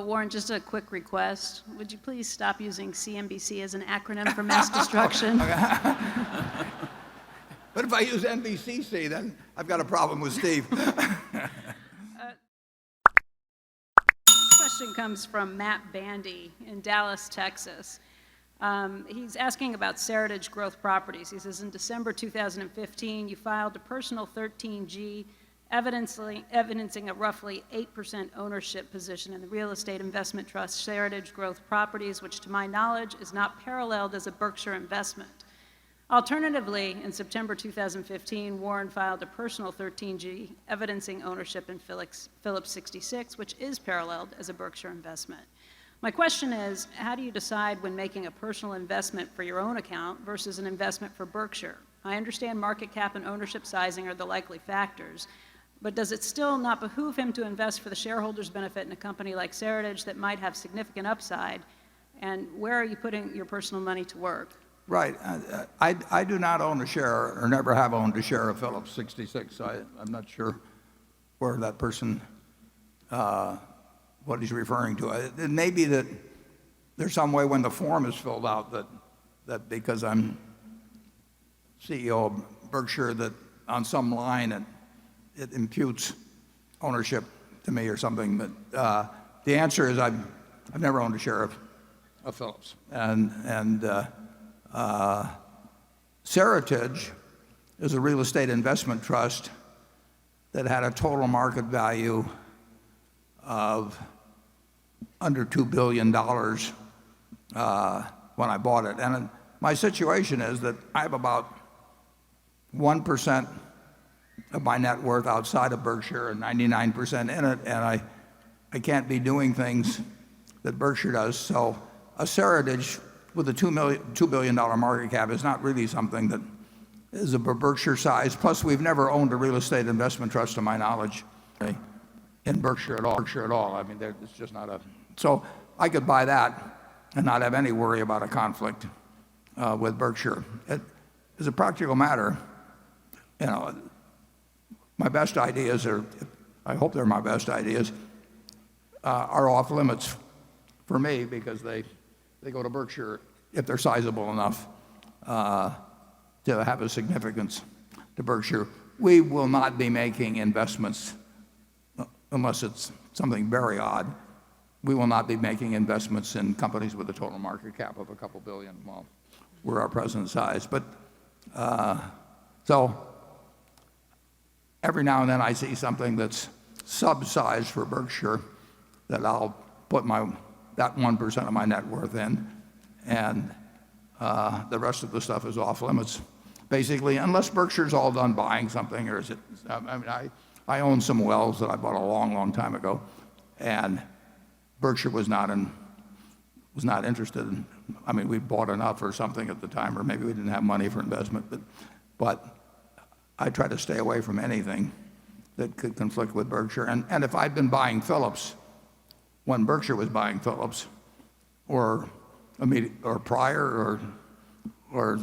Warren, just a quick request. Would you please stop using CNBC as an acronym for mass destruction? But if I use NBCC, then I've got a problem with Steve. This question comes from Matt Bandy in Dallas, Texas. He's asking about Seritage Growth Properties. He says, in December 2015, you filed a personal 13G evidencing a roughly 8% ownership position in the real estate investment trust Seritage Growth Properties, which to my knowledge is not paralleled as a Berkshire investment. Alternatively, in September 2015, Warren filed a personal 13G evidencing ownership in Phillips 66, which is paralleled as a Berkshire investment. My question is, how do you decide when making a personal investment for your own account versus an investment for Berkshire? I understand market cap and ownership sizing are the likely factors, but does it still not behoove him to invest for the shareholders' benefit in a company like Seritage that might have significant upside? And where are you putting your personal money to work? Right. I do not own a share, or never have owned a share of Phillips 66. I'm not sure where that person, what he's referring to. It may be that there's some way when the form is filled out that because I'm CEO of Berkshire, that on some line it imputes ownership to me or something. But the answer is I've never owned a share of Phillips. Seritage is a real estate investment trust that had a total market value of under $2 billion when I bought it. And my situation is that I have about 1% of my net worth outside of Berkshire and 99% in it, and I can't be doing things that Berkshire does. So a Seritage with a $2 billion market cap is not really something that is of a Berkshire size. Plus, we've never owned a real estate investment trust, to my knowledge, in Berkshire at all. I mean, it's just not a. So I could buy that and not have any worry about a conflict with Berkshire. As a practical matter, my best ideas I hope they're my best ideas, are off limits for me because they go to Berkshire if they're sizable enough to have a significance to Berkshire. We will not be making investments unless it's something very odd. We will not be making investments in companies with a total market cap of a couple billion. Well, we're our present size. But so every now and then I see something that's sub-sized for Berkshire that I'll put that 1% of my net worth in, and the rest of the stuff is off limits, basically, unless Berkshire's all done buying something, or is it? I mean, I own some wells that I bought a long, long time ago, and Berkshire was not interested in. I mean, we bought enough or something at the time, or maybe we didn't have money for investment, but I try to stay away from anything that could conflict with Berkshire. And if I'd been buying Phillips when Berkshire was buying Phillips, or prior, or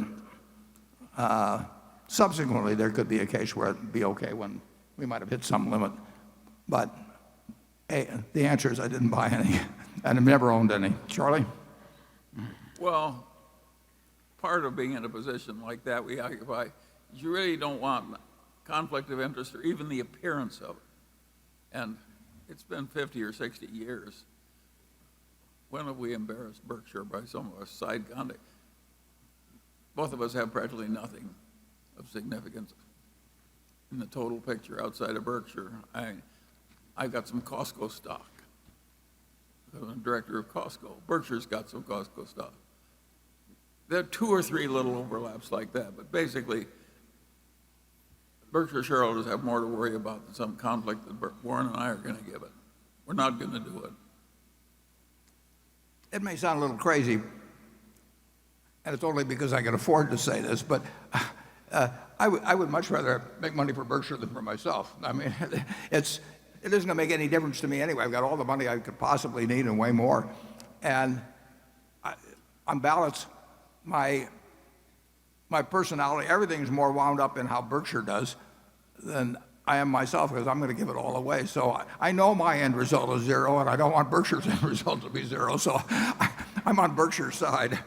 subsequently, there could be a case where it'd be okay when we might have hit some limit. But the answer is I didn't buy any, and I've never owned any. Charlie? Well, part of being in a position like that we occupy is you really don't want conflict of interest or even the appearance of it. And it's been 50 or 60 years. When have we embarrassed Berkshire by some of our side conduct? Both of us have practically nothing of significance in the total picture outside of Berkshire. I've got some Costco stock. I'm the director of Costco. Berkshire's got some Costco stock. There are 2 or 3 little overlaps like that, but basically, Berkshire shareholders have more to worry about than some conflict that Warren and I are going to give it. We're not going to do it. It may sound a little crazy, and it's only because I can afford to say this, but I would much rather make money for Berkshire than for myself. I mean, it isn't going to make any difference to me anyway. I've got all the money I could possibly need and way more. And on balance, my personality, everything's more wound up in how Berkshire does than I am myself, because I'm going to give it all away. So I know my end result is 0, and I don't want Berkshire's end result to be 0. So I'm on Berkshire's side.